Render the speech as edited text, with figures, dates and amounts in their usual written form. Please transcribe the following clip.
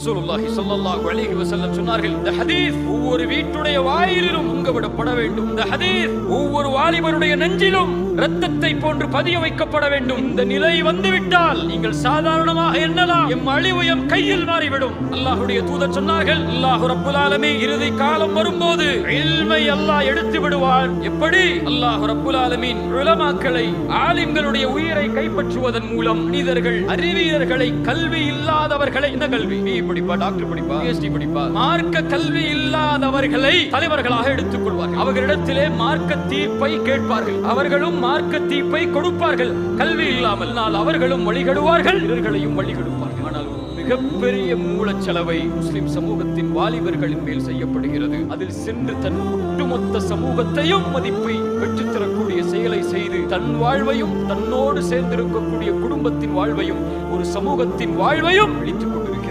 ரசூலுல்லாஹி ஸல்லல்லாஹு அலைஹி வஸல்லம் சொன்னார்கள், இந்த ஹதீஸ் ஒவ்வொரு வீட்டுடைய வாயிலிலும் தொங்கவிடப்பட வேண்டும். இந்த ஹதீஸ் ஒவ்வொரு வாலிபருடைய நெஞ்சிலும் இரத்தத்தை போன்று பதிய வைக்கப்பட வேண்டும். இந்த நிலை வந்துவிட்டால் நீங்கள் சாதாரணமாக எண்ணலாம், எம் அழிவு எம் கையில் மாறிவிடும். அல்லாஹ்வுடைய தூதர் சொன்னார்கள், அல்லாஹ் ரப்பல் ஆலமீன் இறுதி காலம் வரும்போது இல்மை அல்லாஹ் எடுத்து விடுவார். எப்படி? அல்லாஹ் ரப்பல் ஆலமீன் உலமாக்களை, ஆலிம்களுடைய உயிரை கைப்பற்றுவதன் மூலம் மனிதர்கள், அறிவியர்களை, கல்வி இல்லாதவர்களை, என்ன கல்வி படிப்பா, டாக்டர் படிப்பா, PhD படிப்பா, மார்க்க கல்வி இல்லாதவர்களை தலைவர்களாக எடுத்துக் கொள்வார்கள். அவர்களிடத்திலே மார்க்க தீர்ப்பை கேட்பார்கள். அவர்களும் மார்க்க தீர்ப்பை கொடுப்பார்கள். கல்வி இல்லாமல் அவர்களும் வழிகடுவார்கள், இவர்களையும் வழிகடுப்பார்கள். ஆனால் மிகப்பெரிய மூலச்செலவை முஸ்லிம் சமூகத்தின் வாலிபர்களின் மேல் செய்யப்படுகிறது. அதில் சென்று தன் ஒட்டுமொத்த சமூகத்தையும் மதிப்பை பெற்றுத்தரக்கூடிய செயலை செய்து தன் வாழ்வையும் தன்னோடு சேர்ந்திருக்கக்கூடிய குடும்பத்தின் வாழ்வையும் ஒரு சமூகத்தின் வாழ்வையும் அளித்துக் கொண்டு